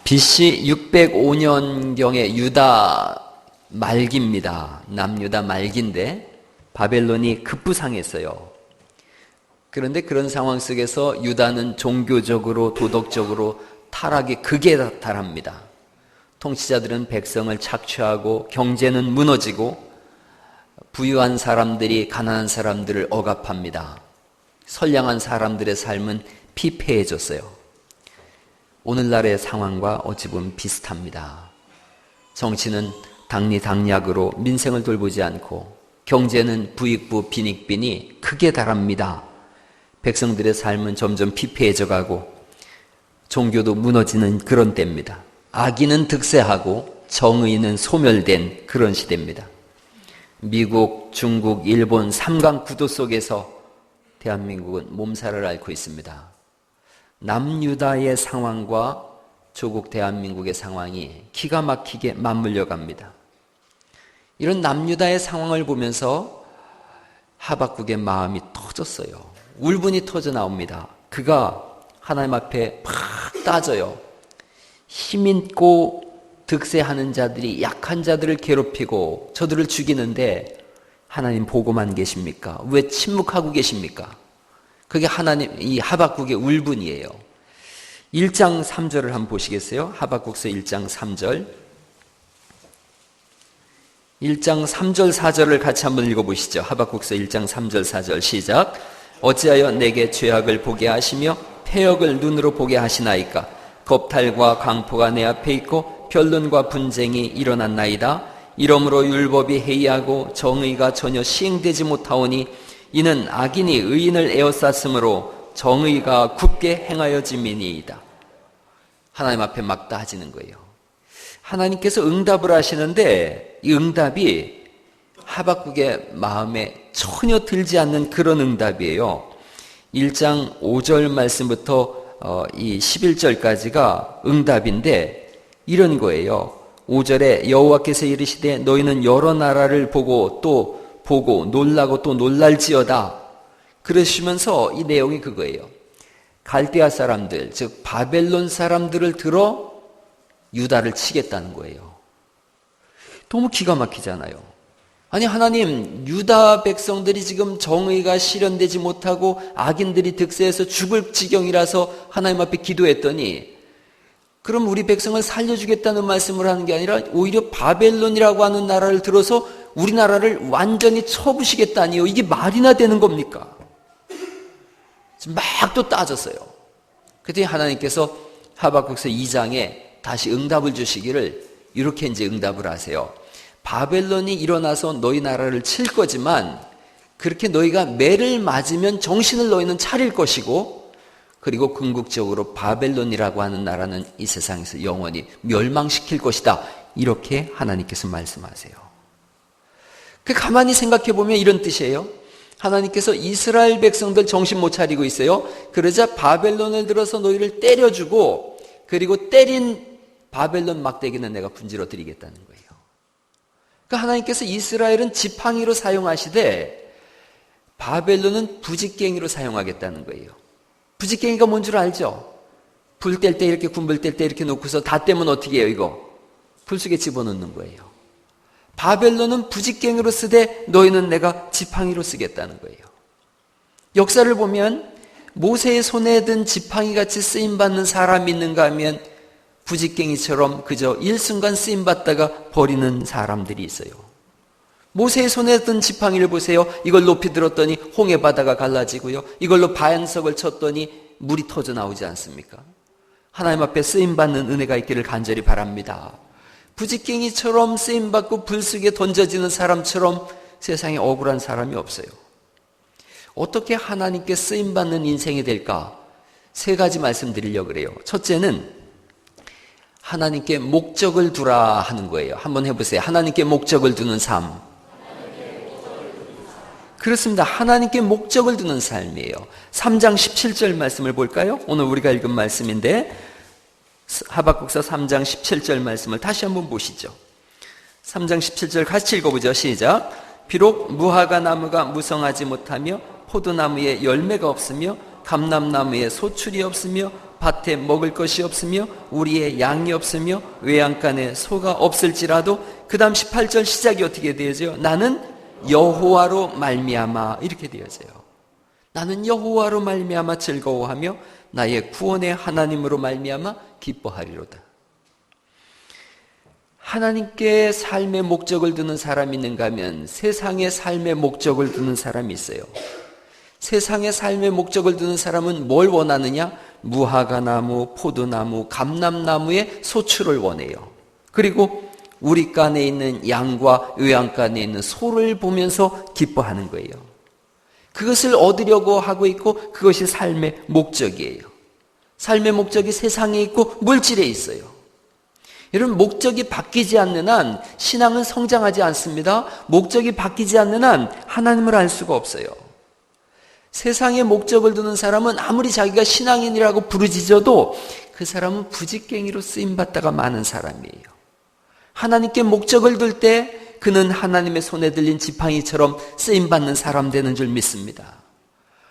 BC 605년경의 유다 말기입니다. 남유다 말기인데 바벨론이 급부상했어요. 그런데 그런 상황 속에서 유다는 종교적으로 도덕적으로 타락의 극에 달합니다. 통치자들은 백성을 착취하고 경제는 무너지고 부유한 사람들이 가난한 사람들을 억압합니다. 선량한 사람들의 삶은 피폐해졌어요. 오늘날의 상황과 어찌 보면 비슷합니다. 정치는 당리당략으로 민생을 돌보지 않고 경제는 부익부 빈익빈이 크게 달합니다. 백성들의 삶은 점점 피폐해져 가고 종교도 무너지는 그런 때입니다. 악인은 득세하고 정의는 소멸된 그런 시대입니다. 미국, 중국, 일본 3강 구도 속에서 대한민국은 몸살을 앓고 있습니다. 남유다의 상황과 조국 대한민국의 상황이 기가 막히게 맞물려 갑니다. 이런 남유다의 상황을 보면서 하박국의 마음이 터졌어요. 울분이 터져 나옵니다. 그가 하나님 앞에 팍 따져요. 힘있고 득세하는 자들이 약한 자들을 괴롭히고 저들을 죽이는데 하나님 보고만 계십니까? 왜 침묵하고 계십니까? 그게 하나님, 이 하박국의 울분이에요. 1장 3절을 한번 보시겠어요? 하박국서 1장 3절. 1장 3절 4절을 같이 한번 읽어보시죠. 하박국서 1장 3절 4절 시작. 어찌하여 내게 죄악을 보게 하시며 패역을 눈으로 보게 하시나이까? 겁탈과 강포가 내 앞에 있고 변론과 분쟁이 일어났나이다. 이러므로 율법이 해이하고 정의가 전혀 시행되지 못하오니 이는 악인이 의인을 에워쌌으므로 정의가 굳게 행하여짐이니이다. 하나님 앞에 막 따지는 거예요. 하나님께서 응답을 하시는데 이 응답이 하박국의 마음에 전혀 들지 않는 그런 응답이에요. 1장 5절 말씀부터 이 11절까지가 응답인데 이런 거예요. 5절에 여호와께서 이르시되 너희는 여러 나라를 보고 또 보고 놀라고 또 놀랄지어다. 그러시면서 이 내용이 그거예요. 갈대아 사람들, 즉 바벨론 사람들을 들어 유다를 치겠다는 거예요. 너무 기가 막히잖아요. 아니 하나님, 유다 백성들이 지금 정의가 실현되지 못하고 악인들이 득세해서 죽을 지경이라서 하나님 앞에 기도했더니 그럼 우리 백성을 살려주겠다는 말씀을 하는 게 아니라 오히려 바벨론이라고 하는 나라를 들어서 우리나라를 완전히 쳐부시겠다니요. 이게 말이나 되는 겁니까? 막 또 따졌어요. 그랬더니 하나님께서 하박국서 2장에 다시 응답을 주시기를 이렇게 이제 응답을 하세요. 바벨론이 일어나서 너희 나라를 칠 거지만 그렇게 너희가 매를 맞으면 정신을 너희는 차릴 것이고 그리고 궁극적으로 바벨론이라고 하는 나라는 이 세상에서 영원히 멸망시킬 것이다. 이렇게 하나님께서 말씀하세요. 가만히 생각해 보면 이런 뜻이에요. 하나님께서 이스라엘 백성들 정신 못 차리고 있어요. 그러자 바벨론을 들어서 너희를 때려주고 그리고 때린 바벨론 막대기는 내가 분지러 드리겠다는 거예요. 그러니까 하나님께서 이스라엘은 지팡이로 사용하시되 바벨론은 부직갱이로 사용하겠다는 거예요. 부직갱이가 뭔 줄 알죠? 불 뗄 때 이렇게 군불 뗄 때 이렇게 놓고서 다 떼면 어떻게 해요 이거? 불 속에 집어넣는 거예요. 바벨론은 부직갱이로 쓰되 너희는 내가 지팡이로 쓰겠다는 거예요. 역사를 보면 모세의 손에 든 지팡이같이 쓰임받는 사람이 있는가 하면 부직갱이처럼 그저 일순간 쓰임받다가 버리는 사람들이 있어요. 모세의 손에 든 지팡이를 보세요. 이걸 높이 들었더니 홍해 바다가 갈라지고요. 이걸로 반석을 쳤더니 물이 터져 나오지 않습니까? 하나님 앞에 쓰임받는 은혜가 있기를 간절히 바랍니다. 부직갱이처럼 쓰임받고 불 속에 던져지는 사람처럼 세상에 억울한 사람이 없어요. 어떻게 하나님께 쓰임받는 인생이 될까? 3가지 말씀드리려고 그래요. 첫째는 하나님께 목적을 두라 하는 거예요. 한번 해보세요. 하나님께 목적을 두는 삶. 그렇습니다. 하나님께 목적을 두는 삶이에요. 3장 17절 말씀을 볼까요? 오늘 우리가 읽은 말씀인데 하박국서 3장 17절 말씀을 다시 한번 보시죠. 3장 17절 같이 읽어보죠. 시작. 비록 무화과 나무가 무성하지 못하며 포도나무에 열매가 없으며 감람나무에 소출이 없으며 밭에 먹을 것이 없으며 우리의 양이 없으며 외양간에 소가 없을지라도 그 다음 18절 시작이 어떻게 되어져요? 나는 여호와로 말미암아 이렇게 되어져요. 나는 여호와로 말미암아 즐거워하며 나의 구원의 하나님으로 말미암아 기뻐하리로다. 하나님께 삶의 목적을 두는 사람이 있는가 하면 세상의 삶의 목적을 두는 사람이 있어요. 세상의 삶의 목적을 두는 사람은 뭘 원하느냐? 무화과나무, 포도나무, 감람나무의 소출을 원해요. 그리고 우리간에 있는 양과 외양간에 있는 소를 보면서 기뻐하는 거예요. 그것을 얻으려고 하고 있고 그것이 삶의 목적이에요. 삶의 목적이 세상에 있고 물질에 있어요. 여러분, 목적이 바뀌지 않는 한 신앙은 성장하지 않습니다. 목적이 바뀌지 않는 한 하나님을 알 수가 없어요. 세상에 목적을 두는 사람은 아무리 자기가 신앙인이라고 부르짖어도 그 사람은 부직갱이로 쓰임받다가 많은 사람이에요. 하나님께 목적을 둘 때 그는 하나님의 손에 들린 지팡이처럼 쓰임받는 사람 되는 줄 믿습니다.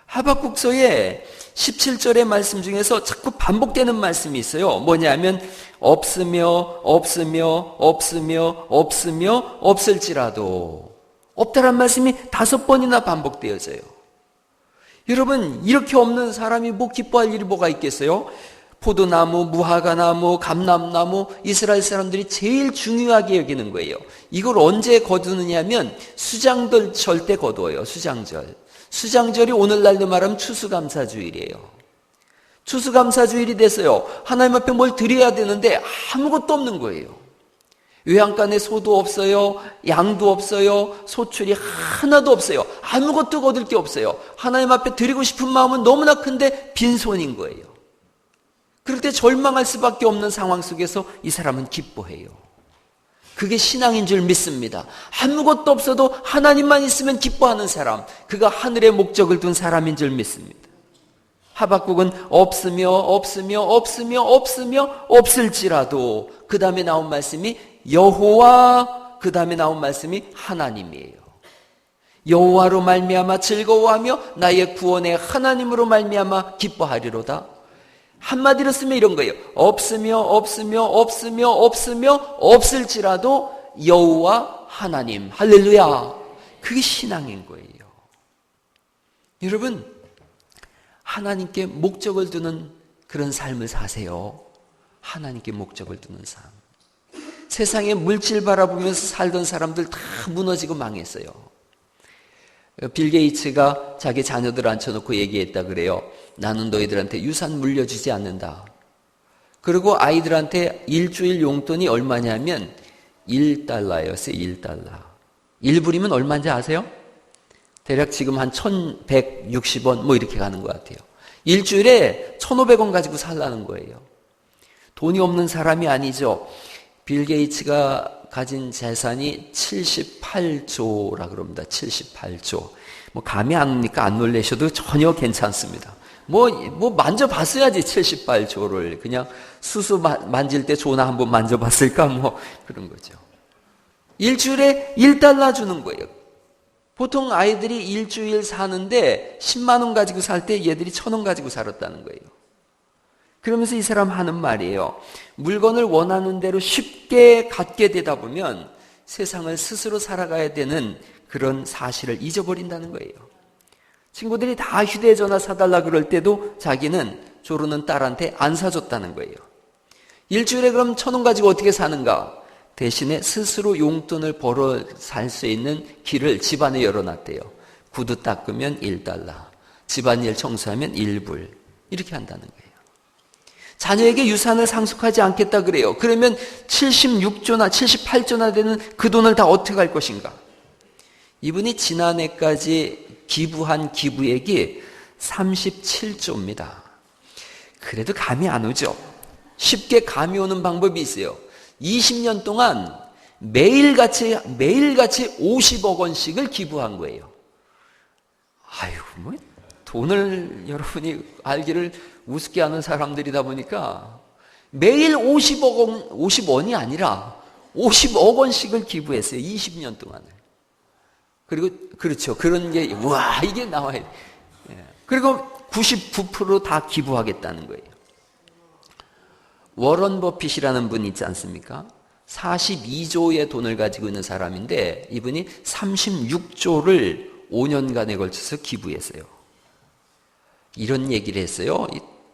하박국서의 17절의 말씀 중에서 자꾸 반복되는 말씀이 있어요. 뭐냐면 없으며 없으며 없으며 없으며 없을지라도, 없다란 말씀이 5번이나 반복되어져요. 여러분, 이렇게 없는 사람이 뭐 기뻐할 일이 뭐가 있겠어요? 포도나무, 무화과나무, 감람나무, 이스라엘 사람들이 제일 중요하게 여기는 거예요. 이걸 언제 거두느냐 하면 수장절 때 거두어요. 수장절. 수장절이 오늘날로 말하면 추수감사주일이에요. 추수감사주일이 됐어요. 하나님 앞에 뭘 드려야 되는데 아무것도 없는 거예요. 외양간에 소도 없어요. 양도 없어요. 소출이 하나도 없어요. 아무것도 거둘 게 없어요. 하나님 앞에 드리고 싶은 마음은 너무나 큰데 빈손인 거예요. 그럴 때 절망할 수밖에 없는 상황 속에서 이 사람은 기뻐해요. 그게 신앙인 줄 믿습니다. 아무것도 없어도 하나님만 있으면 기뻐하는 사람, 그가 하늘의 목적을 둔 사람인 줄 믿습니다. 하박국은 없으며 없으며 없으며 없으며 없을지라도, 그 다음에 나온 말씀이 여호와, 그 다음에 나온 말씀이 하나님이에요. 여호와로 말미암아 즐거워하며 나의 구원의 하나님으로 말미암아 기뻐하리로다. 한마디로 쓰면 이런 거예요. 없으며 없으며 없으며 없으며 없을지라도 여호와 하나님. 할렐루야. 그게 신앙인 거예요. 여러분, 하나님께 목적을 두는 그런 삶을 사세요. 하나님께 목적을 두는 삶. 세상에 물질 바라보면서 살던 사람들 다 무너지고 망했어요. 빌 게이츠가 자기 자녀들 앉혀놓고 얘기했다 그래요. 나는 너희들한테 유산 물려주지 않는다. 그리고 아이들한테 일주일 용돈이 얼마냐면 $1였어요. $1. 1불이면 얼마인지 아세요? 대략 지금 한 1160원 뭐 이렇게 가는 것 같아요. 일주일에 1500원 가지고 살라는 거예요. 돈이 없는 사람이 아니죠. 빌 게이츠가 가진 재산이 78조라 그럽니다. 78조. 뭐 감이 안 오니까 안 놀라셔도 전혀 괜찮습니다. 뭐 만져봤어야지 78조를. 그냥 수수 만질 때 조나 한번 만져봤을까 뭐 그런 거죠. 일주일에 $1 주는 거예요. 보통 아이들이 일주일 사는데 10만 원 가지고 살 때 얘들이 1,000원 가지고 살았다는 거예요. 그러면서 이 사람 하는 말이에요. 물건을 원하는 대로 쉽게 갖게 되다 보면 세상을 스스로 살아가야 되는 그런 사실을 잊어버린다는 거예요. 친구들이 다 휴대전화 사달라 그럴 때도 자기는 조르는 딸한테 안 사줬다는 거예요. 일주일에 그럼 1,000원 가지고 어떻게 사는가? 대신에 스스로 용돈을 벌어 살 수 있는 길을 집안에 열어놨대요. 구두 닦으면 $1, 집안일 청소하면 1불, 이렇게 한다는 거예요. 자녀에게 유산을 상속하지 않겠다 그래요. 그러면 76조나 78조나 되는 그 돈을 다 어떻게 할 것인가? 이분이 지난해까지 기부한 기부액이 37조입니다. 그래도 감이 안 오죠. 쉽게 감이 오는 방법이 있어요. 20년 동안 매일같이 50억 원씩을 기부한 거예요. 아유, 뭐 돈을 여러분이 알기를 우습게 하는 사람들이다 보니까 매일 50원이 아니라 50억 원씩을 기부했어요. 20년 동안을. 그리고 그렇죠. 그런 게 이게 나와요. 그리고 99% 다 기부하겠다는 거예요. 워런 버핏이라는 분이 있지 않습니까? 42조의 돈을 가지고 있는 사람인데 이분이 36조를 5년간에 걸쳐서 기부했어요. 이런 얘기를 했어요.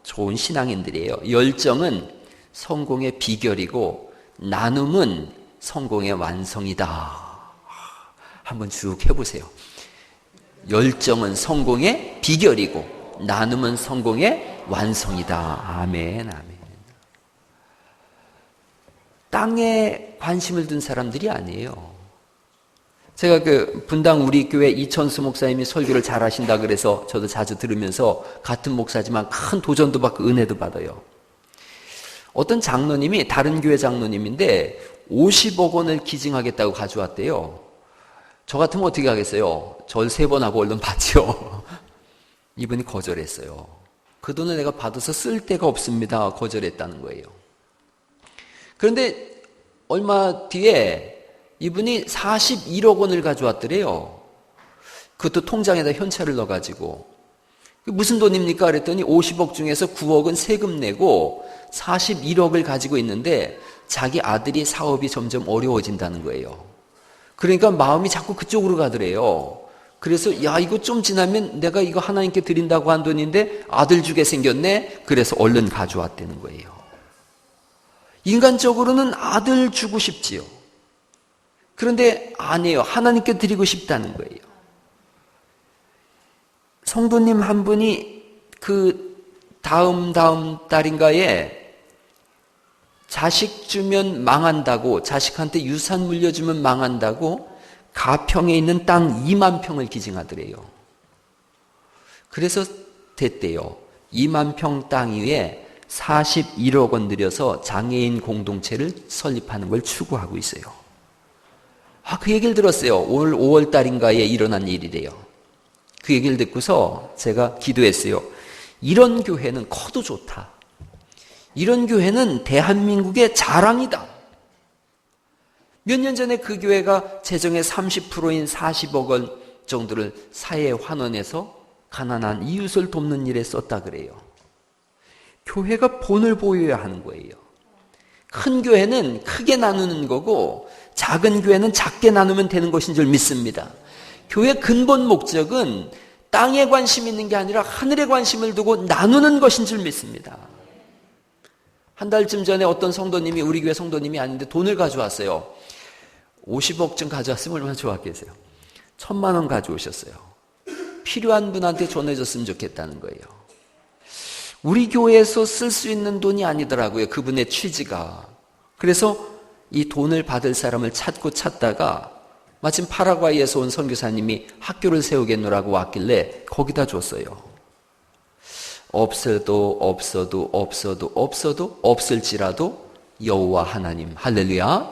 좋은 신앙인들이에요. 열정은 성공의 비결이고 나눔은 성공의 완성이다. 한번 쭉 해보세요. 열정은 성공의 비결이고 나눔은 성공의 완성이다. 아멘, 아멘. 땅에 관심을 둔 사람들이 아니에요. 제가 분당 우리 교회 이천수 목사님이 설교를 잘 하신다 그래서 저도 자주 들으면서 같은 목사지만 큰 도전도 받고 은혜도 받아요. 어떤 장로님이 다른 교회 장로님인데 50억 원을 기증하겠다고 가져왔대요. 저 같으면 어떻게 하겠어요? 절 3번 하고 얼른 받죠. 이분이 거절했어요. 그 돈을 내가 받아서 쓸 데가 없습니다. 거절했다는 거예요. 그런데 얼마 뒤에 이분이 41억 원을 가져왔더래요. 그것도 통장에다 현찰을 넣어가지고. 무슨 돈입니까? 그랬더니 50억 중에서 9억은 세금 내고 41억을 가지고 있는데 자기 아들이 사업이 점점 어려워진다는 거예요. 그러니까 마음이 자꾸 그쪽으로 가더래요. 그래서 야, 이거 좀 지나면 내가 이거 하나님께 드린다고 한 돈인데 아들 주게 생겼네. 그래서 얼른 가져왔다는 거예요. 인간적으로는 아들 주고 싶지요. 그런데 아니에요. 하나님께 드리고 싶다는 거예요. 성도님 한 분이 그 다음 달인가에 자식 주면 망한다고, 자식한테 유산 물려주면 망한다고 가평에 있는 땅 2만 평을 기증하더래요. 그래서 됐대요. 2만 평 땅 위에 41억 원 들여서 장애인 공동체를 설립하는 걸 추구하고 있어요. 그 얘기를 들었어요. 올 5월 달인가에 일어난 일이래요. 그 얘기를 듣고서 제가 기도했어요. 이런 교회는 커도 좋다. 이런 교회는 대한민국의 자랑이다. 몇 년 전에 그 교회가 재정의 30%인 40억 원 정도를 사회에 환원해서 가난한 이웃을 돕는 일에 썼다 그래요. 교회가 본을 보여야 하는 거예요. 큰 교회는 크게 나누는 거고 작은 교회는 작게 나누면 되는 것인 줄 믿습니다. 교회 근본 목적은 땅에 관심 있는 게 아니라 하늘에 관심을 두고 나누는 것인 줄 믿습니다. 한 달쯤 전에 어떤 성도님이, 우리 교회 성도님이 아닌데 돈을 가져왔어요. 50억쯤 가져왔으면 얼마나 좋았겠어요. 1,000만 원 가져오셨어요. 필요한 분한테 전해줬으면 좋겠다는 거예요. 우리 교회에서 쓸 수 있는 돈이 아니더라고요. 그분의 취지가. 그래서 이 돈을 받을 사람을 찾다가 마침 파라과이에서 온 선교사님이 학교를 세우겠노라고 왔길래 거기다 줬어요. 없어도 없을지라도 여호와 하나님, 할렐루야.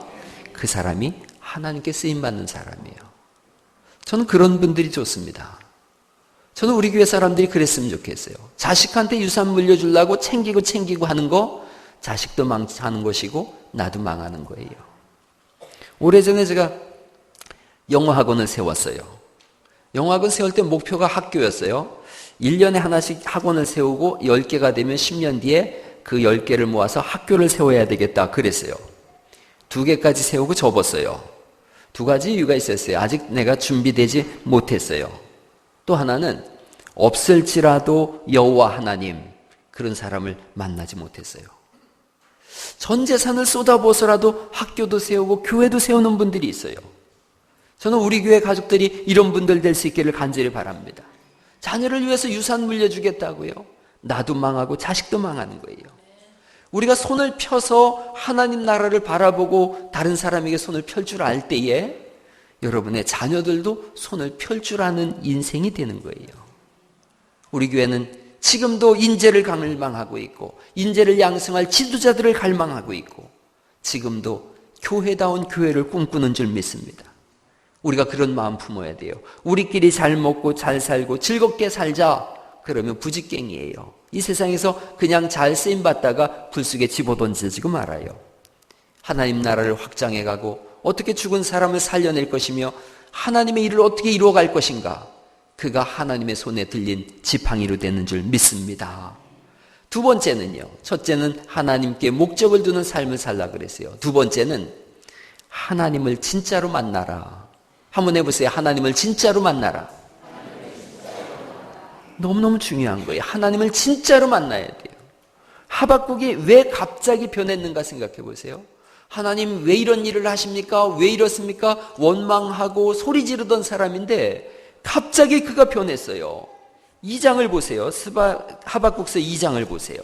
그 사람이 하나님께 쓰임받는 사람이에요. 저는 그런 분들이 좋습니다. 저는 우리 교회 사람들이 그랬으면 좋겠어요. 자식한테 유산 물려주려고 챙기고 하는 거, 자식도 망하는 것이고 나도 망하는 거예요. 오래전에 제가 영어학원을 세웠어요. 영어학원 세울 때 목표가 학교였어요. 1년에 하나씩 학원을 세우고 10개가 되면 10년 뒤에 그 10개를 모아서 학교를 세워야 되겠다 그랬어요. 2개까지 세우고 접었어요. 2가지 이유가 있었어요. 아직 내가 준비되지 못했어요. 또 하나는 없을지라도 여호와 하나님, 그런 사람을 만나지 못했어요. 전 재산을 쏟아부어서라도 학교도 세우고 교회도 세우는 분들이 있어요. 저는 우리 교회 가족들이 이런 분들 될 수 있기를 간절히 바랍니다. 자녀를 위해서 유산 물려주겠다고요? 나도 망하고 자식도 망하는 거예요. 우리가 손을 펴서 하나님 나라를 바라보고 다른 사람에게 손을 펼 줄 알 때에 여러분의 자녀들도 손을 펼 줄 아는 인생이 되는 거예요. 우리 교회는 지금도 인재를 갈망하고 있고 인재를 양성할 지도자들을 갈망하고 있고 지금도 교회다운 교회를 꿈꾸는 줄 믿습니다. 우리가 그런 마음 품어야 돼요. 우리끼리 잘 먹고 잘 살고 즐겁게 살자. 그러면 부직갱이에요. 이 세상에서 그냥 잘 쓰임받다가 불쑥에 집어던져지고 말아요. 하나님 나라를 확장해가고 어떻게 죽은 사람을 살려낼 것이며 하나님의 일을 어떻게 이루어갈 것인가, 그가 하나님의 손에 들린 지팡이로 되는 줄 믿습니다. 두 번째는요. 첫째는 하나님께 목적을 두는 삶을 살라 그랬어요. 두 번째는 하나님을 진짜로 만나라. 한번 해보세요. 하나님을 진짜로 만나라. 너무너무 중요한 거예요. 하나님을 진짜로 만나야 돼요. 하박국이 왜 갑자기 변했는가 생각해 보세요. 하나님 왜 이런 일을 하십니까? 왜 이렇습니까? 원망하고 소리 지르던 사람인데 갑자기 그가 변했어요. 2장을 보세요. 하박국서 2장을 보세요.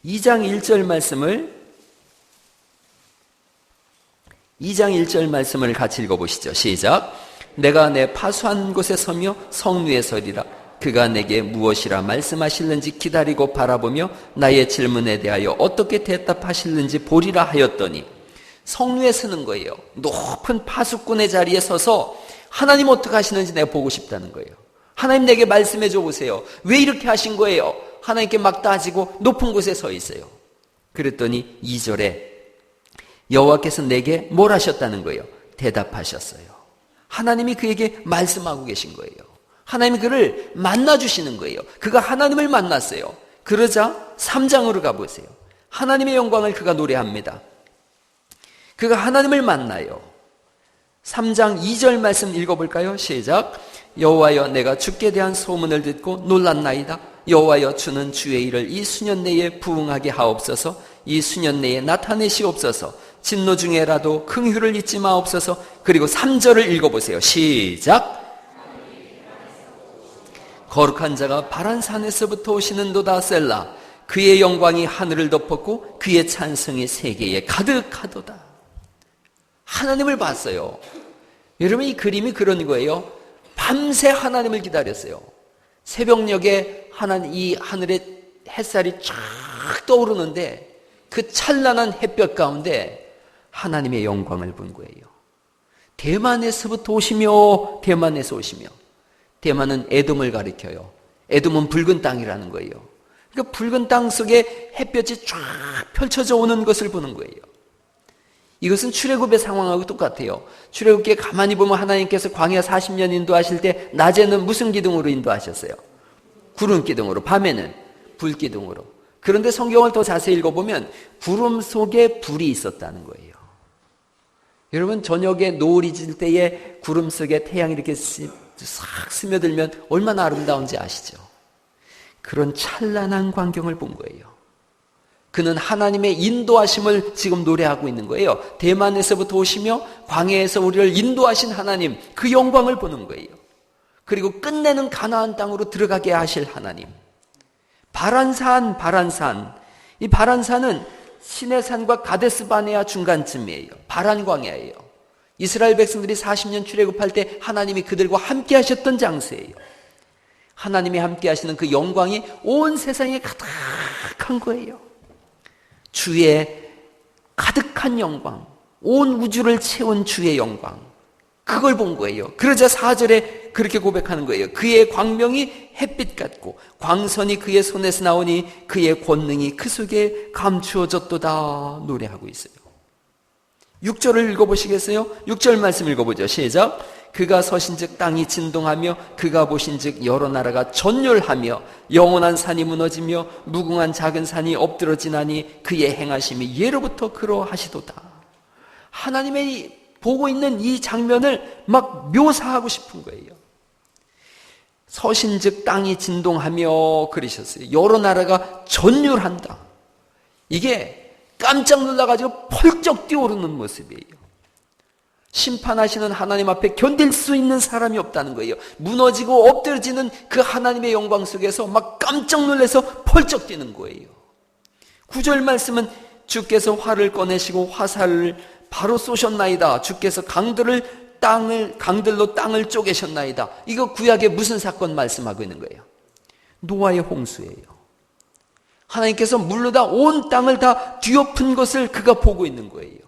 2장 1절 말씀을 같이 읽어보시죠. 시작. 내가 내 파수한 곳에 서며 성루에 서리라. 그가 내게 무엇이라 말씀하실는지 기다리고 바라보며 나의 질문에 대하여 어떻게 대답하실는지 보리라 하였더니, 성루에 서는 거예요. 높은 파수꾼의 자리에 서서 하나님 어떻게 하시는지 내가 보고 싶다는 거예요. 하나님 내게 말씀해 줘 보세요. 왜 이렇게 하신 거예요? 하나님께 막 따지고 높은 곳에 서 있어요. 그랬더니 2절에 여호와께서 내게 뭘 하셨다는 거예요? 대답하셨어요. 하나님이 그에게 말씀하고 계신 거예요. 하나님이 그를 만나주시는 거예요. 그가 하나님을 만났어요. 그러자 3장으로 가보세요. 하나님의 영광을 그가 노래합니다. 그가 하나님을 만나요. 3장 2절 말씀 읽어볼까요? 시작. 여호와여 내가 주께 대한 소문을 듣고 놀랐나이다. 여호와여 주는 주의 일을 이 수년 내에 부응하게 하옵소서. 이 수년 내에 나타내시옵소서. 진노 중에라도 긍휼을 잊지 마옵소서. 그리고 3절을 읽어보세요. 시작. 거룩한 자가 바란 산에서부터 오시는도다 셀라. 그의 영광이 하늘을 덮었고 그의 찬성이 세계에 가득하도다. 하나님을 봤어요. 여러분 이 그림이 그런 거예요. 밤새 하나님을 기다렸어요. 새벽녘에 이 하늘에 햇살이 쫙 떠오르는데 그 찬란한 햇볕 가운데 하나님의 영광을 본 거예요. 대만에서부터 오시며 대만에서 오시며, 대만은 에돔을 가리켜요. 에돔은 붉은 땅이라는 거예요. 그러니까 붉은 땅 속에 햇볕이 쫙 펼쳐져 오는 것을 보는 거예요. 이것은 출애굽의 상황하고 똑같아요. 출애굽기에 가만히 보면 하나님께서 광야 40년 인도하실 때 낮에는 무슨 기둥으로 인도하셨어요? 구름 기둥으로, 밤에는 불 기둥으로. 그런데 성경을 더 자세히 읽어보면 구름 속에 불이 있었다는 거예요. 여러분 저녁에 노을이 질 때에 구름 속에 태양이 이렇게 싹 스며들면 얼마나 아름다운지 아시죠? 그런 찬란한 광경을 본 거예요. 그는 하나님의 인도하심을 지금 노래하고 있는 거예요. 대만에서부터 오시며 광야에서 우리를 인도하신 하나님, 그 영광을 보는 거예요. 그리고 끝내는 가나안 땅으로 들어가게 하실 하나님. 바란산. 이 바란산은 시내산과 가데스 바네아 중간쯤이에요. 바란 광야예요. 이스라엘 백성들이 40년 출애굽할 때 하나님이 그들과 함께 하셨던 장소예요. 하나님이 함께 하시는 그 영광이 온 세상에 가득한 거예요. 주의 가득한 영광, 온 우주를 채운 주의 영광, 그걸 본 거예요. 그러자 4절에 그렇게 고백하는 거예요. 그의 광명이 햇빛 같고 광선이 그의 손에서 나오니 그의 권능이 그 속에 감추어졌도다 노래하고 있어요. 6절을 읽어보시겠어요? 6절 말씀 읽어보죠. 시작. 그가 서신즉 땅이 진동하며 그가 보신즉 여러 나라가 전율하며 영원한 산이 무너지며 무궁한 작은 산이 엎드러지나니 그의 행하심이 예로부터 그러하시도다. 하나님의 보고 있는 이 장면을 막 묘사하고 싶은 거예요. 서신즉 땅이 진동하며 그러셨어요. 여러 나라가 전율한다. 이게 깜짝 놀라가지고 펄쩍 뛰어오르는 모습이에요. 심판하시는 하나님 앞에 견딜 수 있는 사람이 없다는 거예요. 무너지고 엎드러지는 그 하나님의 영광 속에서 막 깜짝 놀라서 펄쩍 뛰는 거예요. 9절 말씀은 주께서 활을 꺼내시고 화살을 바로 쏘셨나이다. 주께서 강들로 땅을 쪼개셨나이다. 이거 구약의 무슨 사건 말씀하고 있는 거예요? 노아의 홍수예요. 하나님께서 물로 다 온 땅을 다 뒤엎은 것을 그가 보고 있는 거예요.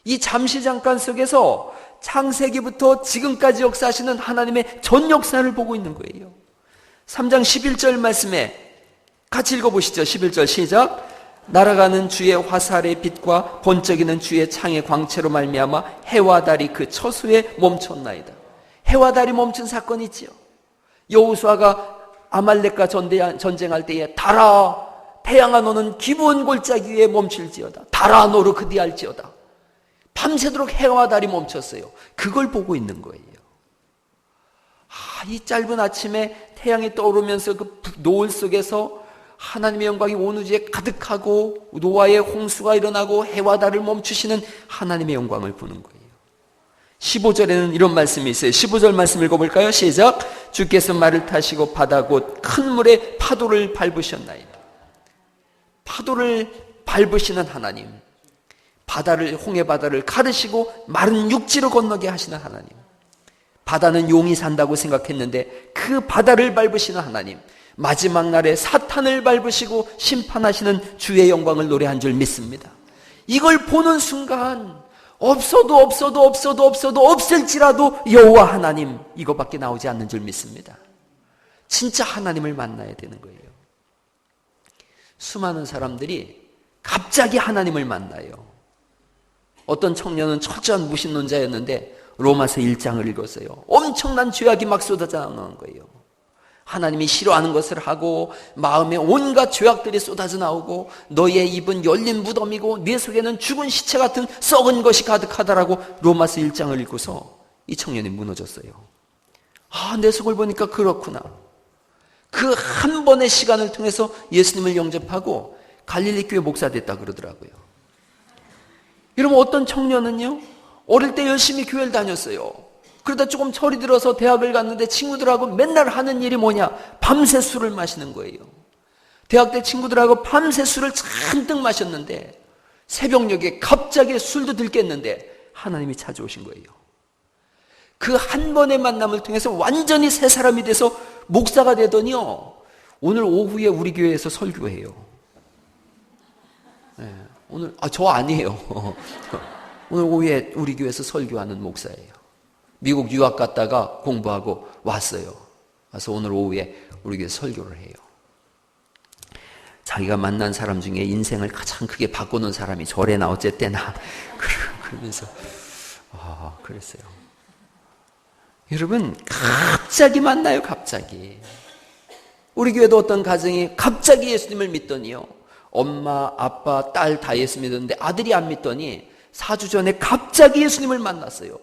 이 잠시 잠깐 속에서 창세기부터 지금까지 역사하시는 하나님의 전 역사를 보고 있는 거예요. 3장 11절 말씀에 같이 읽어보시죠. 11절 시작. 날아가는 주의 화살의 빛과 번쩍이는 주의 창의 광채로 말미암아 해와 달이 그 처소에 멈췄나이다. 해와 달이 멈춘 사건이 있지요. 여호수아가 아말렉과 전쟁할 때에 달아 태양아 너는 기브온 골짜기 위에 멈출지어다. 달아 너로 그디할지어다. 밤새도록 해와 달이 멈췄어요. 그걸 보고 있는 거예요. 이 짧은 아침에 태양이 떠오르면서 그 노을 속에서 하나님의 영광이 온 우주에 가득하고 노아의 홍수가 일어나고 해와 달을 멈추시는 하나님의 영광을 보는 거예요. 15절에는 이런 말씀이 있어요. 15절 말씀 읽어볼까요? 시작. 주께서 말을 타시고 바다 곧 큰 물에 파도를 밟으셨나이다. 파도를 밟으시는 하나님, 바다를 홍해 바다를 가르시고 마른 육지로 건너게 하시는 하나님. 바다는 용이 산다고 생각했는데 그 바다를 밟으시는 하나님, 마지막 날에 사탄을 밟으시고 심판하시는 주의 영광을 노래한 줄 믿습니다. 이걸 보는 순간 없어도 없을지라도 여호와 하나님 이거밖에 나오지 않는 줄 믿습니다. 진짜 하나님을 만나야 되는 거예요. 수많은 사람들이 갑자기 하나님을 만나요. 어떤 청년은 철저한 무신론자였는데 로마서 1장을 읽었어요. 엄청난 죄악이 막 쏟아져 나오는 거예요. 하나님이 싫어하는 것을 하고 마음에 온갖 죄악들이 쏟아져 나오고 너의 입은 열린 무덤이고 네 속에는 죽은 시체 같은 썩은 것이 가득하다라고 로마서 1장을 읽고서 이 청년이 무너졌어요. 내 속을 보니까 그렇구나. 그 한 번의 시간을 통해서 예수님을 영접하고 갈릴리 교회 목사 됐다 그러더라고요. 여러분 어떤 청년은요 어릴 때 열심히 교회를 다녔어요. 그러다 조금 철이 들어서 대학을 갔는데 친구들하고 맨날 하는 일이 뭐냐? 밤새 술을 마시는 거예요. 대학 때 친구들하고 밤새 술을 잔뜩 마셨는데 새벽녘에 갑자기 술도 들겠는데 하나님이 찾아오신 거예요. 그 한 번의 만남을 통해서 완전히 새 사람이 돼서 목사가 되더니요 오늘 오후에 우리 교회에서 설교해요. 네, 오늘 저 아니에요. 오늘 오후에 우리 교회에서 설교하는 목사예요. 미국 유학 갔다가 공부하고 왔어요. 와서 오늘 오후에 우리 교회 설교를 해요. 자기가 만난 사람 중에 인생을 가장 크게 바꾸는 사람이 저래나 어쨌대나 그러면서 그랬어요. 여러분 갑자기 만나요. 갑자기. 우리 교회도 어떤 가정이 갑자기 예수님을 믿더니요 엄마, 아빠, 딸 다 예수 믿었는데 아들이 안 믿더니 4주 전에 갑자기 예수님을 만났어요.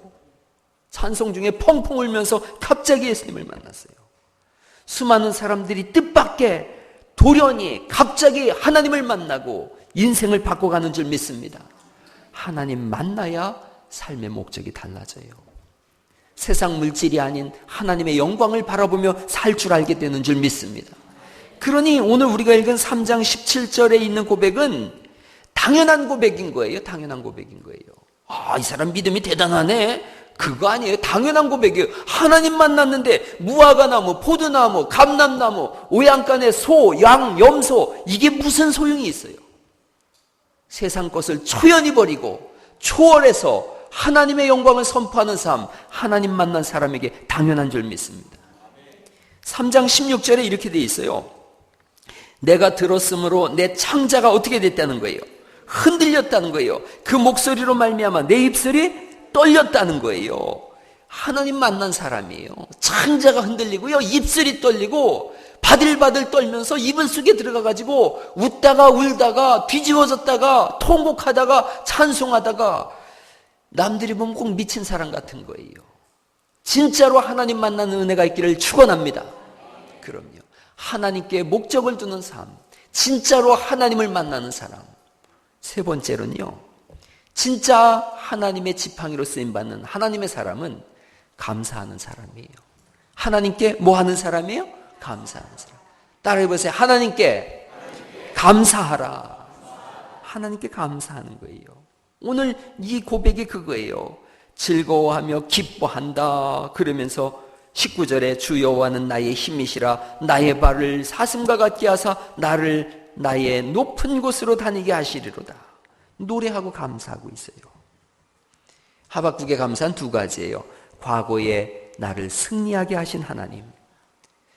찬송 중에 펑펑 울면서 갑자기 예수님을 만났어요. 수많은 사람들이 뜻밖의 돌연히 갑자기 하나님을 만나고 인생을 바꿔가는 줄 믿습니다. 하나님 만나야 삶의 목적이 달라져요. 세상 물질이 아닌 하나님의 영광을 바라보며 살 줄 알게 되는 줄 믿습니다. 그러니 오늘 우리가 읽은 3장 17절에 있는 고백은 당연한 고백인 거예요. 당연한 고백인 거예요. 이 사람 믿음이 대단하네. 그거 아니에요. 당연한 고백이에요. 하나님 만났는데 무화과나무, 포도나무, 감람나무, 오양간에 소, 양, 염소 이게 무슨 소용이 있어요? 세상 것을 초연히 버리고 초월해서 하나님의 영광을 선포하는 삶, 하나님 만난 사람에게 당연한 줄 믿습니다. 3장 16절에 이렇게 돼 있어요. 내가 들었으므로 내 창자가 어떻게 됐다는 거예요? 흔들렸다는 거예요. 그 목소리로 말미암아 내 입술이 떨렸다는 거예요. 하나님 만난 사람이에요. 창자가 흔들리고요. 입술이 떨리고 바들바들 떨면서 이불 속에 들어가가지고 웃다가 울다가 뒤집어졌다가 통곡하다가 찬송하다가 남들이 보면 꼭 미친 사람 같은 거예요. 진짜로 하나님 만나는 은혜가 있기를 축원합니다. 그럼요. 하나님께 목적을 두는 삶, 진짜로 하나님을 만나는 사람. 세 번째로는요, 진짜 하나님의 지팡이로 쓰임받는 하나님의 사람은 감사하는 사람이에요. 하나님께 뭐 하는 사람이에요? 감사하는 사람. 따라해보세요. 하나님께 감사하라. 하나님께 감사하는 거예요. 오늘 이 고백이 그거예요. 즐거워하며 기뻐한다. 그러면서 19절에 주 여호와는 나의 힘이시라. 나의 발을 사슴과 같게 하사 나를 나의 높은 곳으로 다니게 하시리로다. 노래하고 감사하고 있어요. 하박국의 감사는 두 가지예요. 과거에 나를 승리하게 하신 하나님.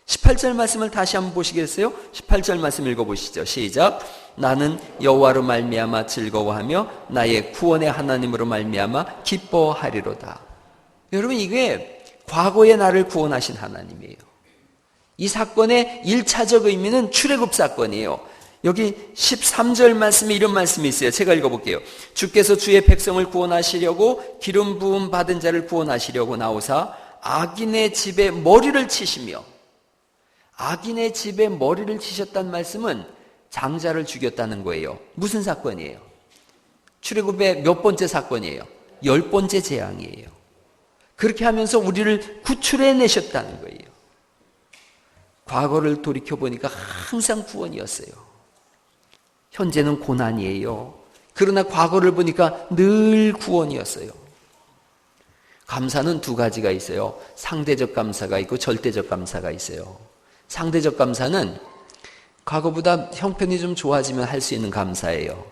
18절 말씀을 다시 한번 보시겠어요? 18절 말씀 읽어보시죠. 시작. 나는 여호와로 말미암아 즐거워하며 나의 구원의 하나님으로 말미암아 기뻐하리로다. 여러분 이게 과거에 나를 구원하신 하나님이에요. 이 사건의 1차적 의미는 출애굽 사건이에요. 여기 13절 말씀에 이런 말씀이 있어요. 제가 읽어볼게요. 주께서 주의 백성을 구원하시려고 기름 부음 받은 자를 구원하시려고 나오사 악인의 집에 머리를 치시며, 악인의 집에 머리를 치셨다는 말씀은 장자를 죽였다는 거예요. 무슨 사건이에요? 출애굽의 몇 번째 사건이에요? 10번째 재앙이에요. 그렇게 하면서 우리를 구출해 내셨다는 거예요. 과거를 돌이켜보니까 항상 구원이었어요. 현재는 고난이에요. 그러나 과거를 보니까 늘 구원이었어요. 감사는 두 가지가 있어요. 상대적 감사가 있고 절대적 감사가 있어요. 상대적 감사는 과거보다 형편이 좀 좋아지면 할 수 있는 감사예요.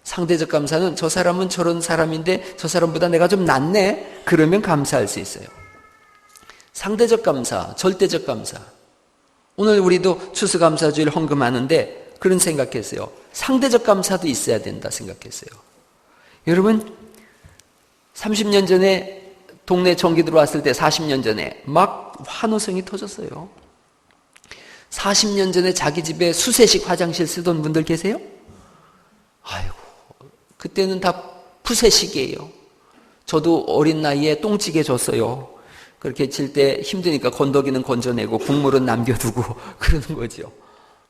상대적 감사는 저 사람은 저런 사람인데 저 사람보다 내가 좀 낫네? 그러면 감사할 수 있어요. 상대적 감사, 절대적 감사. 오늘 우리도 추수감사주일 헌금하는데 그런 생각했어요. 상대적 감사도 있어야 된다 생각했어요. 여러분, 30년 전에 동네 전기 들어왔을 때 40년 전에 막 환호성이 터졌어요. 40년 전에 자기 집에 수세식 화장실 쓰던 분들 계세요? 아이고, 그때는 다 푸세식이에요. 저도 어린 나이에 똥찌개 줬어요. 그렇게 칠 때 힘드니까 건더기는 건져내고 국물은 남겨두고 그러는 거죠.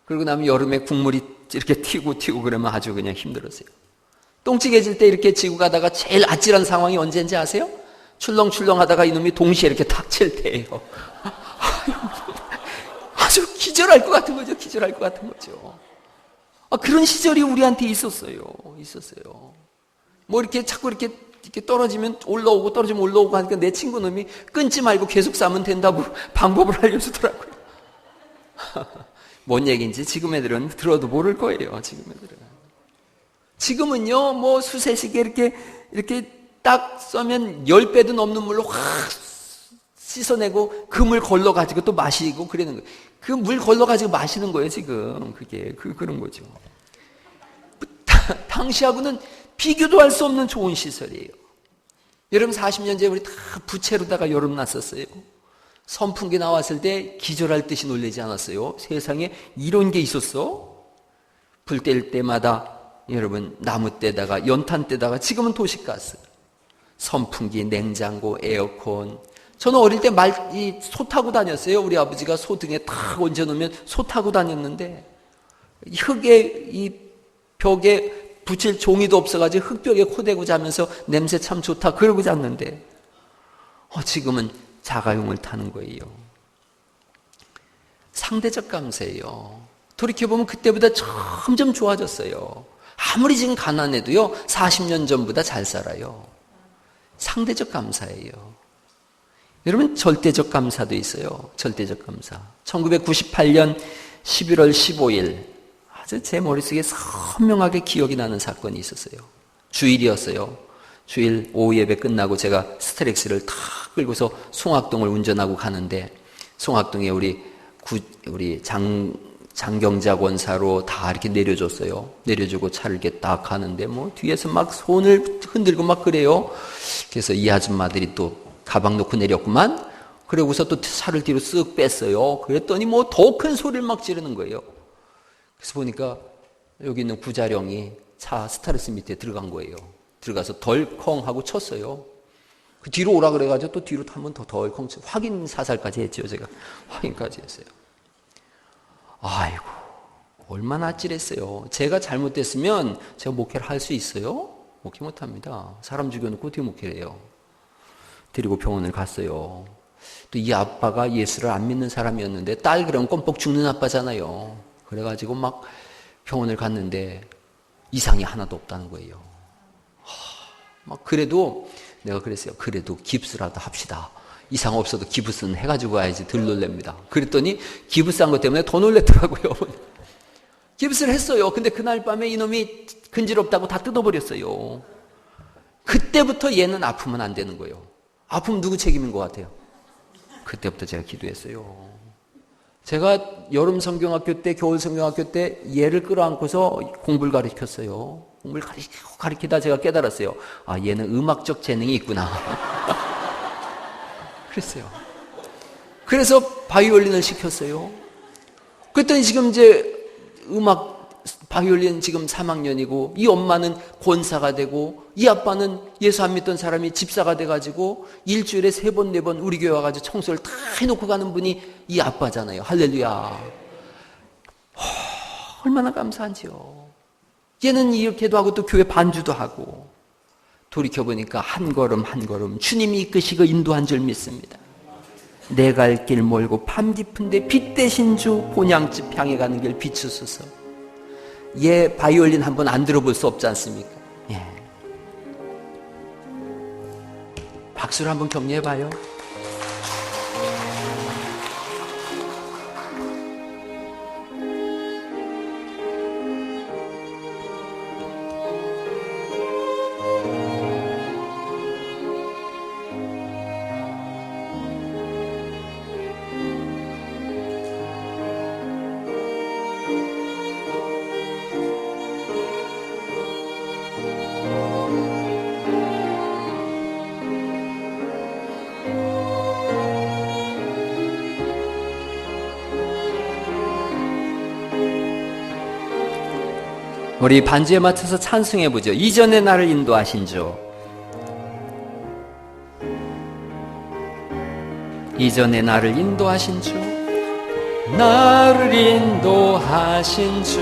그리고 나면 여름에 국물이 이렇게 튀고 그러면 아주 그냥 힘들었어요. 똥찌개 질 때 이렇게 지고 가다가 제일 아찔한 상황이 언제인지 아세요? 출렁출렁 하다가 이놈이 동시에 이렇게 탁 칠 때예요. 아주 기절할 것 같은 거죠. 기절할 것 같은 거죠. 그런 시절이 우리한테 있었어요. 뭐 이렇게 자꾸 이렇게 떨어지면 올라오고 떨어지면 올라오고 하니까 내 친구 놈이 끊지 말고 계속 싸면 된다고 방법을 알려주더라고요. 뭔 얘기인지 지금 애들은 들어도 모를 거예요. 지금은요, 뭐 수세식에 이렇게 딱 써면 10배도 넘는 물로 확 씻어내고 그 물 걸러가지고 또 마시고 그러는 거예요. 그 물 걸러가지고 마시는 거예요, 지금. 그런 거죠. 당시하고는 비교도 할 수 없는 좋은 시설이에요. 여러분 40년 전에 우리 다 부채로다가 여름 났었어요. 선풍기 나왔을 때 기절할 듯이 놀라지 않았어요? 세상에 이런 게 있었어? 불 뗄 때마다 여러분 나무 떼다가 연탄 떼다가 지금은 도시가스, 선풍기, 냉장고, 에어컨. 저는 어릴 때 소 타고 다녔어요. 우리 아버지가 소 등에 탁 얹어놓으면 소 타고 다녔는데 흙에 이 벽에 붙일 종이도 없어가지고 흙벽에 코대고 자면서 냄새 참 좋다 그러고 잤는데 지금은 자가용을 타는 거예요. 상대적 감사예요. 돌이켜보면 그때보다 점점 좋아졌어요. 아무리 지금 가난해도요 40년 전보다 잘 살아요. 상대적 감사예요. 여러분 절대적 감사도 있어요. 절대적 감사. 1998년 11월 15일 아주 제 머릿속에 선명하게 기억이 나는 사건이 있었어요. 주일이었어요. 주일 오후 예배 끝나고 제가 스트렉스를 탁 끌고서 송악동을 운전하고 가는데 송악동에 우리 장경자 권사로 다 이렇게 내려줬어요. 내려주고 차를 이렇게 딱 가는데 뭐 뒤에서 막 손을 흔들고 막 그래요. 그래서 이 아줌마들이 또 가방 놓고 내렸구만. 그러고서 또 차를 뒤로 쓱 뺐어요. 그랬더니 뭐 더 큰 소리를 막 지르는 거예요. 그래서 보니까 여기 있는 구자령이 차 스타렉스 밑에 들어간 거예요. 들어가서 덜컹 하고 쳤어요. 그 뒤로 오라 그래가지고 또 뒤로 한 번 더 덜컹 쳐. 확인 사살까지 했죠. 제가 확인까지 했어요. 아이고 얼마나 아찔했어요. 제가 잘못됐으면 제가 목회를 할 수 있어요? 목회 못합니다. 사람 죽여놓고 어떻게 목회를 해요? 데리고 병원을 갔어요. 또 이 아빠가 예수를 안 믿는 사람이었는데 딸 그러면 껌뻑 죽는 아빠잖아요. 그래가지고 막 병원을 갔는데 이상이 하나도 없다는 거예요. 막 그래도 내가 그랬어요. 그래도 깁스라도 합시다. 이상 없어도 기부스는 해가지고 와야지 덜 놀랍니다. 그랬더니 기부스 한 것 때문에 더 놀랬더라고요. 기부스를 했어요. 근데 그날 밤에 이놈이 근지럽다고 다 뜯어버렸어요. 그때부터 얘는 아프면 안 되는 거예요. 아프면 누구 책임인 것 같아요? 그때부터 제가 기도했어요. 제가 여름 성경학교 때, 겨울 성경학교 때 얘를 끌어안고서 공부를 가르쳤어요. 공부를 가르치다 제가 깨달았어요. 아, 얘는 음악적 재능이 있구나. 그랬어요. 그래서 바이올린을 시켰어요. 그랬더니 지금 이제 음악 바이올린 지금 3학년이고 이 엄마는 권사가 되고 이 아빠는 예수 안 믿던 사람이 집사가 돼가지고 일주일에 3번 4번 우리 교회 와가지고 청소를 다 해놓고 가는 분이 이 아빠잖아요. 할렐루야. 얼마나 감사한지요. 얘는 이렇게도 하고 또 교회 반주도 하고. 돌이켜보니까 한 걸음 한 걸음 주님이 이끄시고 인도한 줄 믿습니다. 내 갈 길 멀고 밤 깊은데 빛 대신 주 본향집 향해 가는 길 비추소서. 얘 바이올린 한번 안 들어볼 수 없지 않습니까? 예. 박수로 한번 격려해봐요. 우리 반주에 맞춰서 찬송해보죠. 이전에 나를 인도하신 주. 이전에 나를 인도하신 주, 나를 인도하신 주,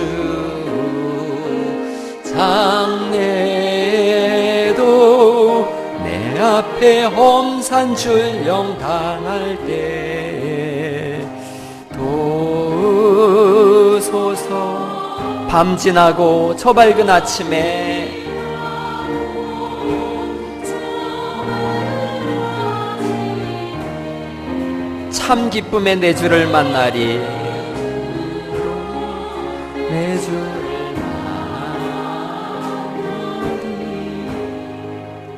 장래에도 내 앞에 험산 출령 당할 때 도우소서. 밤 지나고 저 밝은 아침에 참 기쁨의 내 주를 만나리. 내 주를 만나리.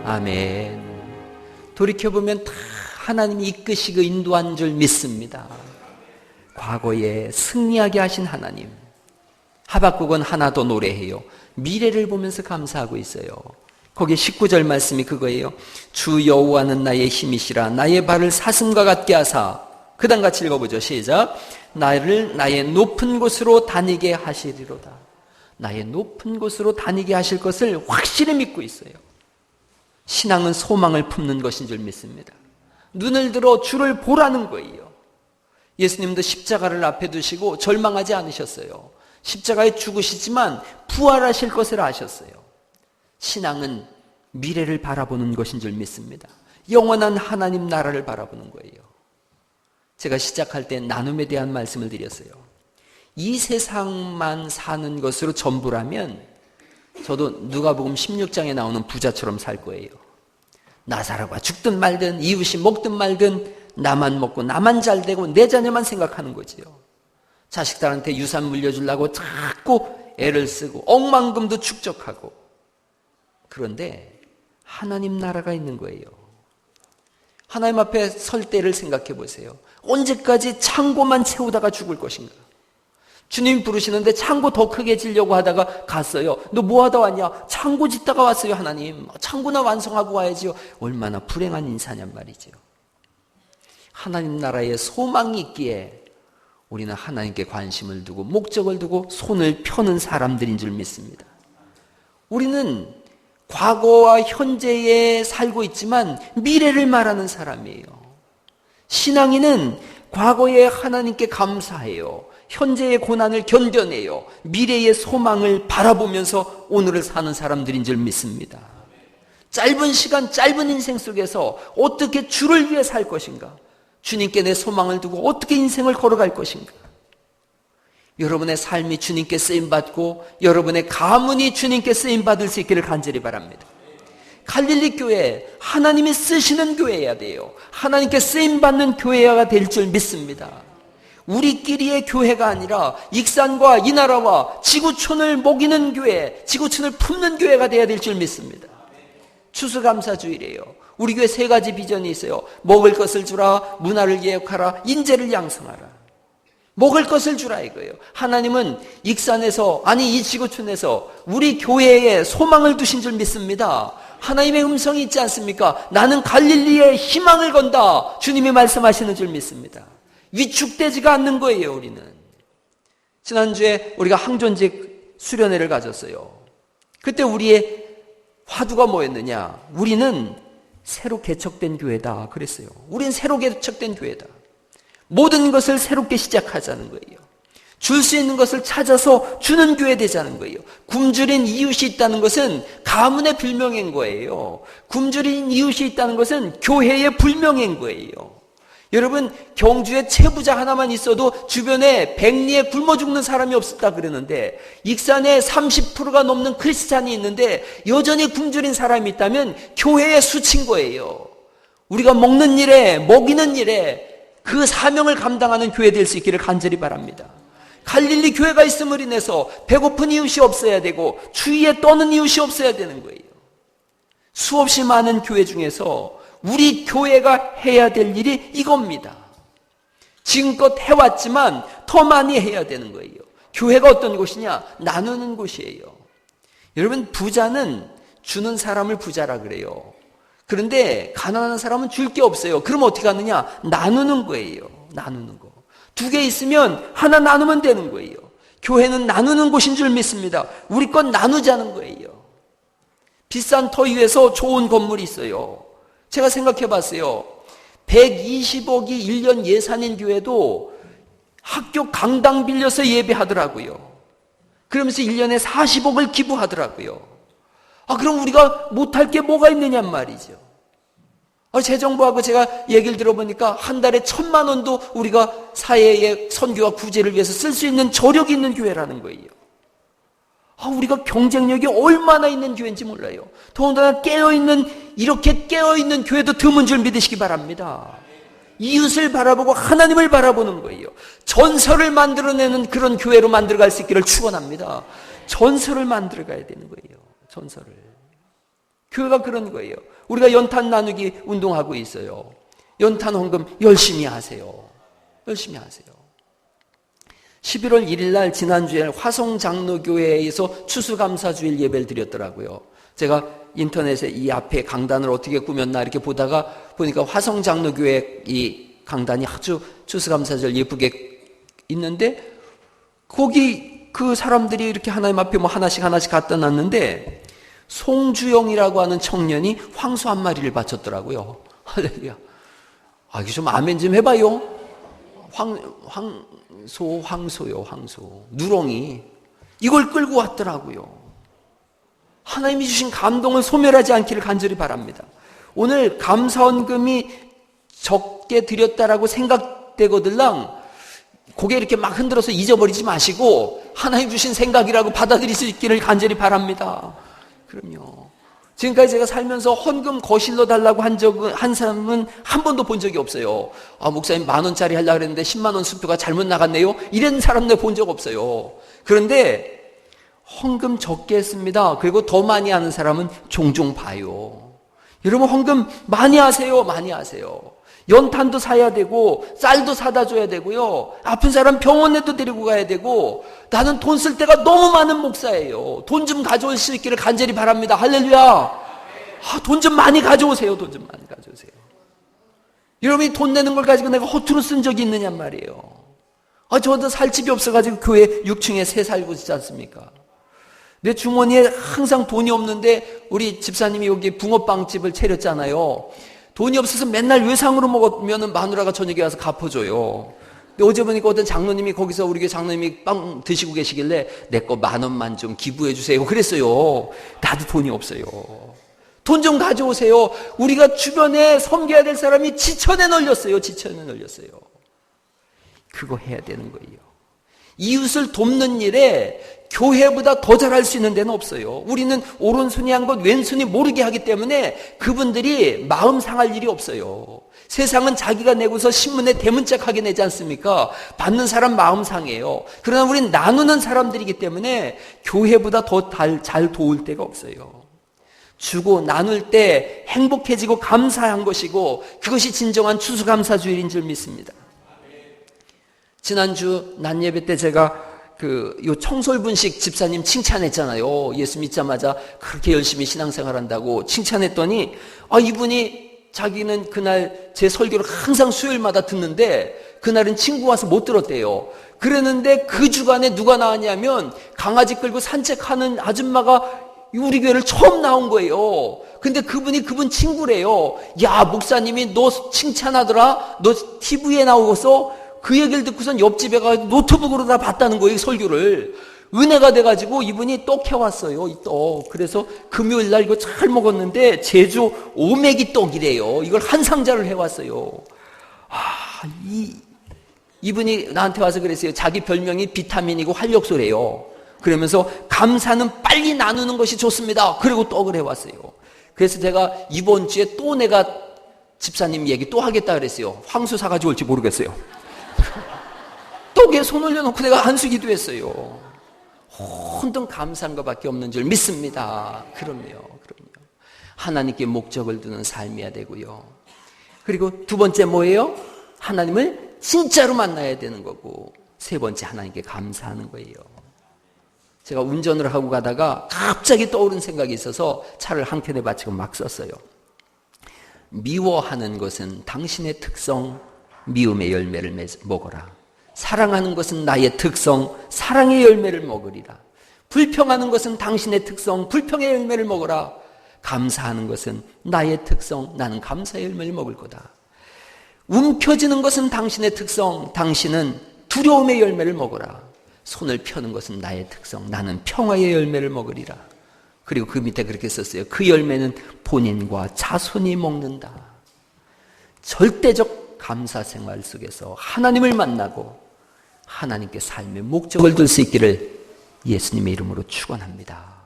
아멘. 돌이켜보면 다 하나님이 이끄시고 인도한 줄 믿습니다. 과거에 승리하게 하신 하나님. 하박국은 하나 더 노래해요. 미래를 보면서 감사하고 있어요. 거기 19절 말씀이 그거예요. 주 여호와는 나의 힘이시라 나의 발을 사슴과 같게 하사. 그 다음 같이 읽어보죠. 시작. 나를 나의 높은 곳으로 다니게 하시리로다. 나의 높은 곳으로 다니게 하실 것을 확실히 믿고 있어요. 신앙은 소망을 품는 것인 줄 믿습니다. 눈을 들어 주를 보라는 거예요. 예수님도 십자가를 앞에 두시고 절망하지 않으셨어요. 십자가에 죽으시지만 부활하실 것을 아셨어요. 신앙은 미래를 바라보는 것인 줄 믿습니다. 영원한 하나님 나라를 바라보는 거예요. 제가 시작할 때 나눔에 대한 말씀을 드렸어요. 이 세상만 사는 것으로 전부라면 저도 누가복음 16장에 나오는 부자처럼 살 거예요. 나사로가 죽든 말든 이웃이 먹든 말든 나만 먹고 나만 잘 되고 내 자녀만 생각하는 거지요. 자식들한테 유산 물려주려고 자꾸 애를 쓰고 억만금도 축적하고. 그런데 하나님 나라가 있는 거예요. 하나님 앞에 설 때를 생각해 보세요. 언제까지 창고만 채우다가 죽을 것인가? 주님이 부르시는데 창고 더 크게 지려고 하다가 갔어요. 너 뭐 하다 왔냐? 창고 짓다가 왔어요. 하나님. 창고나 완성하고 와야지요. 얼마나 불행한 인사냔 말이죠. 하나님 나라에 소망이 있기에 우리는 하나님께 관심을 두고 목적을 두고 손을 펴는 사람들인 줄 믿습니다. 우리는 과거와 현재에 살고 있지만 미래를 말하는 사람이에요. 신앙인은 과거에 하나님께 감사해요. 현재의 고난을 견뎌내요. 미래의 소망을 바라보면서 오늘을 사는 사람들인 줄 믿습니다. 짧은 시간, 짧은 인생 속에서 어떻게 주를 위해 살 것인가? 주님께 내 소망을 두고 어떻게 인생을 걸어갈 것인가? 여러분의 삶이 주님께 쓰임받고 여러분의 가문이 주님께 쓰임받을 수 있기를 간절히 바랍니다. 갈릴리 교회, 하나님이 쓰시는 교회여야 돼요. 하나님께 쓰임받는 교회가 될 줄 믿습니다. 우리끼리의 교회가 아니라 익산과 이 나라와 지구촌을 먹이는 교회, 지구촌을 품는 교회가 되어야 될 줄 믿습니다. 추수감사주일이에요. 우리 교회 3가지 비전이 있어요. 먹을 것을 주라, 문화를 개혁하라, 인재를 양성하라. 먹을 것을 주라 이거예요. 하나님은 익산에서, 아니 이 지구촌에서 우리 교회에 소망을 두신 줄 믿습니다. 하나님의 음성이 있지 않습니까? 나는 갈릴리에 희망을 건다. 주님이 말씀하시는 줄 믿습니다. 위축되지가 않는 거예요. 우리는 지난주에 우리가 항존직 수련회를 가졌어요. 그때 우리의 화두가 뭐였느냐? 우리는 새로 개척된 교회다 그랬어요. 우린 새로 개척된 교회다. 모든 것을 새롭게 시작하자는 거예요. 줄 수 있는 것을 찾아서 주는 교회 되자는 거예요. 굶주린 이웃이 있다는 것은 가문의 불명인 거예요. 굶주린 이웃이 있다는 것은 교회의 불명인 거예요. 여러분, 경주에 채부자 하나만 있어도 주변에 백리에 굶어 죽는 사람이 없었다 그러는데, 익산에 30%가 넘는 크리스찬이 있는데 여전히 굶주린 사람이 있다면 교회의 수치인 거예요. 우리가 먹는 일에, 먹이는 일에 그 사명을 감당하는 교회 될 수 있기를 간절히 바랍니다. 갈릴리 교회가 있음을 인해서 배고픈 이웃이 없어야 되고 주위에 떠는 이웃이 없어야 되는 거예요. 수없이 많은 교회 중에서 우리 교회가 해야 될 일이 이겁니다. 지금껏 해왔지만 더 많이 해야 되는 거예요. 교회가 어떤 곳이냐? 나누는 곳이에요. 여러분, 부자는 주는 사람을 부자라 그래요. 그런데 가난한 사람은 줄 게 없어요. 그럼 어떻게 하느냐? 나누는 거예요. 나누는 거. 두 개 있으면 하나 나누면 되는 거예요. 교회는 나누는 곳인 줄 믿습니다. 우리 건 나누자는 거예요. 비싼 터 위에서 좋은 건물이 있어요. 제가 생각해 봤어요. 120억이 1년 예산인 교회도 학교 강당 빌려서 예배하더라고요. 그러면서 1년에 40억을 기부하더라고요. 그럼 우리가 못할 게 뭐가 있느냐 말이죠. 재정부하고 제가 얘기를 들어보니까 한 달에 1,000만 원도 우리가 사회의 선교와 구제를 위해서 쓸 수 있는 저력이 있는 교회라는 거예요. 우리가 경쟁력이 얼마나 있는 교회인지 몰라요. 더군다나 이렇게 깨어있는 교회도 드문 줄 믿으시기 바랍니다. 이웃을 바라보고 하나님을 바라보는 거예요. 전설을 만들어내는 그런 교회로 만들어갈 수 있기를 축원합니다. 전설을 만들어가야 되는 거예요. 전설을. 교회가 그런 거예요. 우리가 연탄 나누기 운동하고 있어요. 연탄 헌금 열심히 하세요. 열심히 하세요. 11월 1일 날 지난주에 화성장로교회에서 추수감사주일 예배를 드렸더라고요. 제가 인터넷에 이 앞에 강단을 어떻게 꾸몄나 이렇게 보니까 화성장로교회 이 강단이 아주 추수감사절 예쁘게 있는데, 거기 그 사람들이 이렇게 하나님 앞에 하나씩 갖다 놨는데, 송주영이라고 하는 청년이 황소 한 마리를 바쳤더라고요. 할렐루야. 이게 좀 아멘 좀 해봐요. 황소요. 누렁이. 이걸 끌고 왔더라고요. 하나님이 주신 감동을 소멸하지 않기를 간절히 바랍니다. 오늘 감사헌금이 적게 드렸다라고 생각되거들랑 고개 이렇게 막 흔들어서 잊어버리지 마시고 하나님 주신 생각이라고 받아들일 수 있기를 간절히 바랍니다. 그럼요. 지금까지 제가 살면서 헌금 거실로 달라고 한 사람은 한 번도 본 적이 없어요. 목사님 10,000원짜리 하려고 그랬는데 10만 원 수표가 잘못 나갔네요. 이런 사람들 본 적 없어요. 그런데 헌금 적게 했습니다. 그리고 더 많이 하는 사람은 종종 봐요. 여러분, 헌금 많이 하세요. 많이 하세요. 연탄도 사야 되고 쌀도 사다 줘야 되고요. 아픈 사람 병원에도 데리고 가야 되고, 나는 돈 쓸 때가 너무 많은 목사예요. 돈 좀 가져올 수 있기를 간절히 바랍니다. 할렐루야. 돈 좀 많이 가져오세요. 돈 좀 많이 가져오세요. 여러분이 돈 내는 걸 가지고 내가 허투루 쓴 적이 있느냐 말이에요. 저도 살 집이 없어가지고 교회 6층에 새 살고 있지 않습니까? 내 주머니에 항상 돈이 없는데 우리 집사님이 여기 붕어빵집을 차렸잖아요. 돈이 없어서 맨날 외상으로 먹으면 마누라가 저녁에 와서 갚아줘요. 근데 어제 보니까 어떤 장로님이 거기서 우리 교회 장로님이 빵 드시고 계시길래 내 거 10,000원만 좀 기부해 주세요 그랬어요. 나도 돈이 없어요. 돈 좀 가져오세요. 우리가 주변에 섬겨야 될 사람이 지천에 널렸어요. 그거 해야 되는 거예요. 이웃을 돕는 일에 교회보다 더 잘할 수 있는 데는 없어요. 우리는 오른손이 한 것 왼손이 모르게 하기 때문에 그분들이 마음 상할 일이 없어요. 세상은 자기가 내고서 신문에 대문짝하게 내지 않습니까? 받는 사람 마음 상해요. 그러나 우리는 나누는 사람들이기 때문에 교회보다 더 잘 도울 데가 없어요. 주고 나눌 때 행복해지고 감사한 것이고, 그것이 진정한 추수감사주일인 줄 믿습니다. 지난주 낮예배 때 제가 요 청솔분식 집사님 칭찬했잖아요. 예수 믿자마자 그렇게 열심히 신앙생활 한다고 칭찬했더니, 이분이 자기는 그날 제 설교를 항상 수요일마다 듣는데 그날은 친구 와서 못 들었대요. 그랬는데 그 주간에 누가 나왔냐면 강아지 끌고 산책하는 아줌마가 우리 교회를 처음 나온 거예요. 근데 그분이 그분 친구래요. 야, 목사님이 너 칭찬하더라. 너 TV에 나오고서 그 얘기를 듣고선 옆집에 가서 노트북으로 다 봤다는 거예요, 설교를. 은혜가 돼가지고 이분이 떡 해왔어요, 이 떡. 그래서 금요일 날 이거 잘 먹었는데 제주 오메기 떡이래요. 이걸 한 상자를 해왔어요. 이분이 나한테 와서 그랬어요. 자기 별명이 비타민이고 활력소래요. 그러면서 감사는 빨리 나누는 것이 좋습니다. 그리고 떡을 해왔어요. 그래서 제가 이번 주에 또 내가 집사님 얘기 또 하겠다 그랬어요. 황수 사가지고 올지 모르겠어요. 떡에 손 올려놓고 내가 한수기도 했어요. 혼돈 감사한 것밖에 없는 줄 믿습니다. 그럼요. 하나님께 목적을 두는 삶이어야 되고요. 그리고 두 번째 뭐예요? 하나님을 진짜로 만나야 되는 거고, 세 번째 하나님께 감사하는 거예요. 제가 운전을 하고 가다가 갑자기 떠오른 생각이 있어서 차를 한켠에 받치고 막 썼어요. 미워하는 것은 당신의 특성, 미움의 열매를 먹어라. 사랑하는 것은 나의 특성, 사랑의 열매를 먹으리라. 불평하는 것은 당신의 특성, 불평의 열매를 먹어라. 감사하는 것은 나의 특성, 나는 감사의 열매를 먹을 거다. 움켜쥐는 것은 당신의 특성, 당신은 두려움의 열매를 먹어라. 손을 펴는 것은 나의 특성, 나는 평화의 열매를 먹으리라. 그리고 그 밑에 그렇게 썼어요. 그 열매는 본인과 자손이 먹는다. 절대적 감사 생활 속에서 하나님을 만나고 하나님께 삶의 목적을 둘 수 있기를 예수님의 이름으로 축원합니다.